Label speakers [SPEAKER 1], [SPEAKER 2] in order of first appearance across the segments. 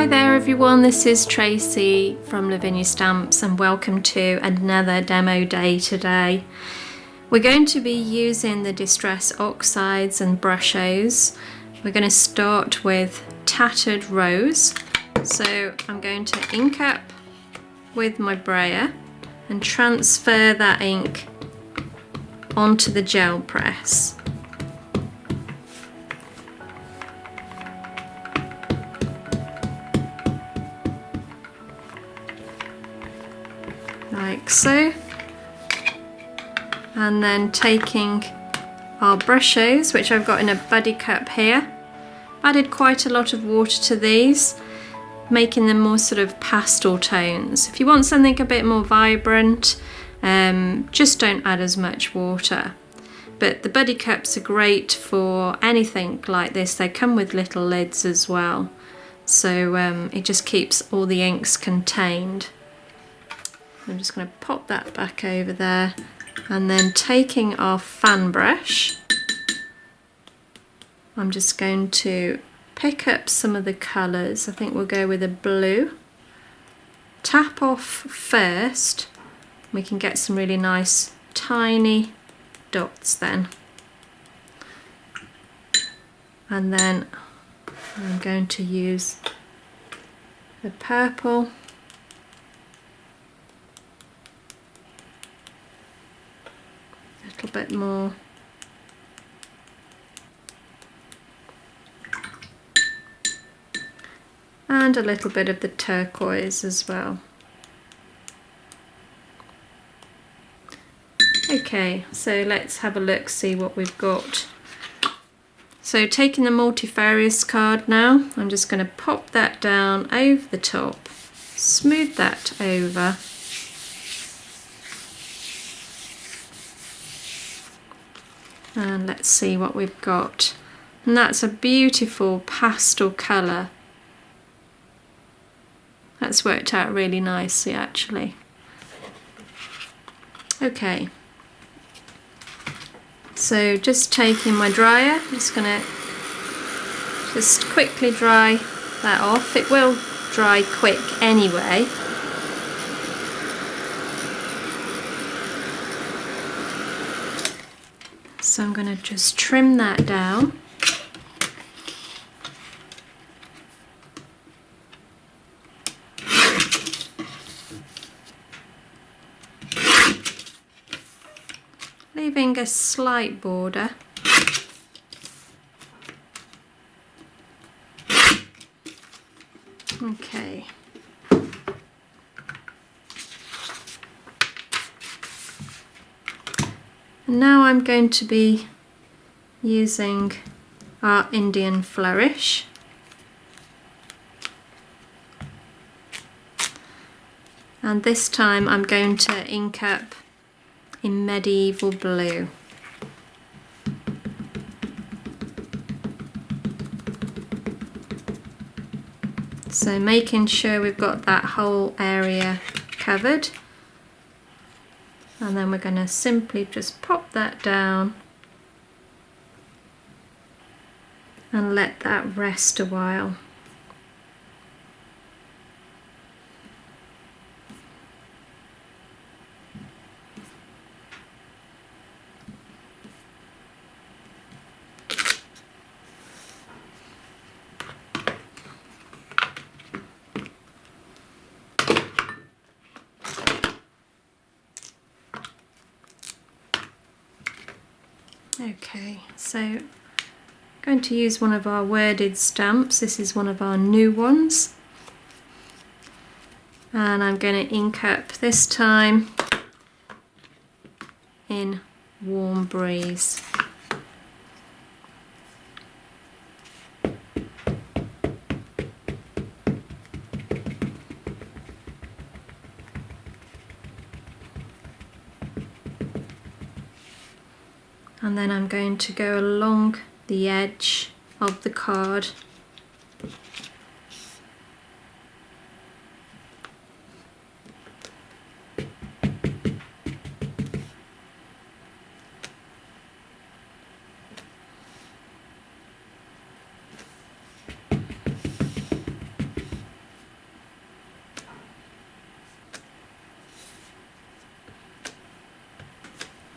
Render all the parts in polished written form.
[SPEAKER 1] Hi there everyone, this is Tracey from Lavinia Stamps and welcome to another demo day today. We're going to be using the Distress Oxides and Brushos. We're going to start with Tattered Rose. So I'm going to ink up with my brayer and transfer that ink onto the gel press. Like so, and then taking our Brushos, which I've got in a buddy cup here, added quite a lot of water to these, making them more sort of pastel tones. If you want something a bit more vibrant, just don't add as much water. But the buddy cups are great for anything like this. They come with little lids as well, so it just keeps all the inks contained. I'm just going to pop that back over there, and then taking our fan brush, I'm just going to pick up some of the colours. I think we'll go with a blue. Tap off first, we can get some really nice tiny dots then. And then I'm going to use the purple. A little bit more. And a little bit of the turquoise as well. Okay, so let's have a look, see what we've got. So taking the multifarious card now, I'm just going to pop that down over the top, smooth that over. And let's see what we've got. And that's a beautiful pastel colour. That's worked out really nicely actually. Okay. So just taking my dryer, I'm just going to just quickly dry that off. It will dry quick anyway. So I'm going to just trim that down. Leaving a slight border. Okay. And now I'm going to be using our Indian Flourish. And this time I'm going to ink up in Medieval Blue. So making sure we've got that whole area covered. And then we're going to simply just pop that down and let that rest a while. Okay, so I'm going to use one of our worded stamps. This is one of our new ones. And I'm going to ink up this time in Warm Breeze. And then I'm going to go along the edge of the card.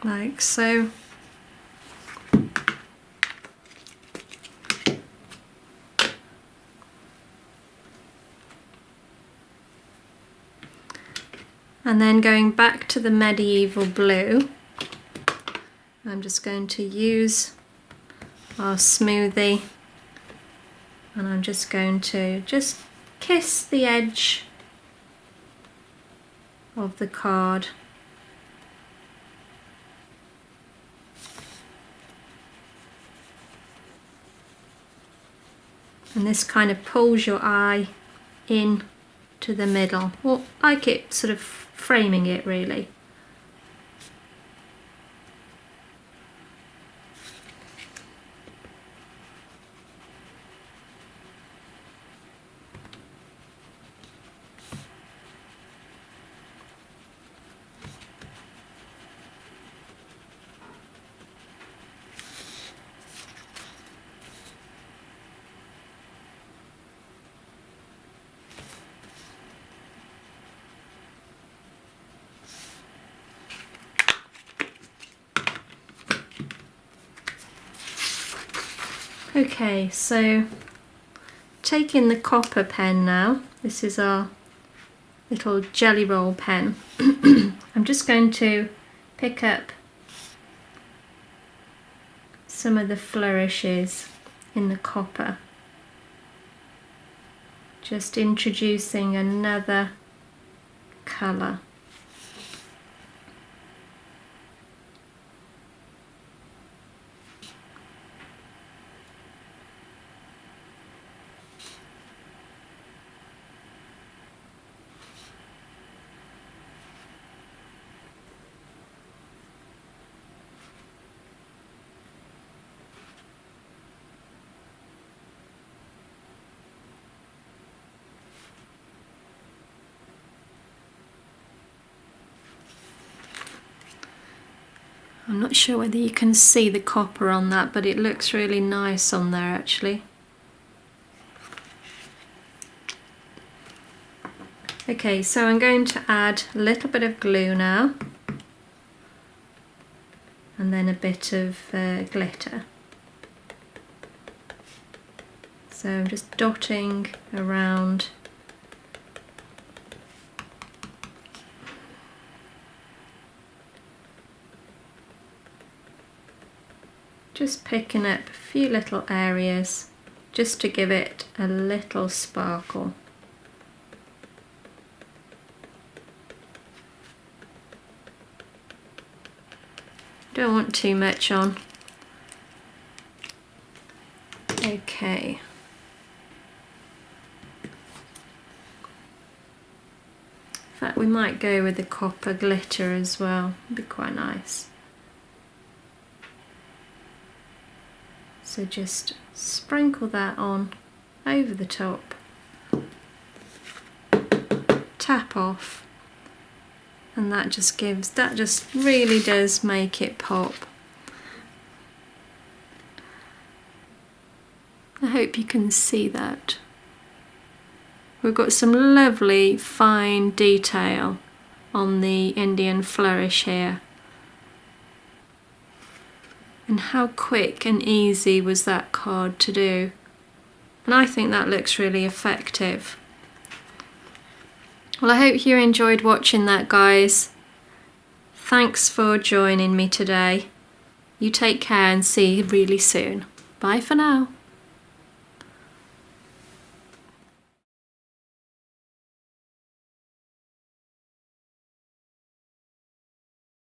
[SPEAKER 1] like so. And then going back to the medieval blue, I'm just going to use our smoothie, and I'm just going to just kiss the edge of the card. And this kind of pulls your eye in to the middle, or like it sort of framing it really. Okay, so taking the copper pen now, this is our little jelly roll pen. I'm just going to pick up some of the flourishes in the copper, just introducing another colour. I'm not sure whether you can see the copper on that, but it looks really nice on there actually. Okay, so I'm going to add a little bit of glue now, and then a bit of glitter. So I'm just dotting around. Just picking up a few little areas just to give it a little sparkle. Don't want too much on. Okay. In fact, we might go with the copper glitter as well. It'd be quite nice. So just sprinkle that on over the top, tap off, and that just really does make it pop. I hope you can see that. We've got some lovely fine detail on the Indian Flourish here. And how quick and easy was that card to do. And I think that looks really effective. Well, I hope you enjoyed watching that, guys. Thanks for joining me today. You take care and see you really soon. Bye for now.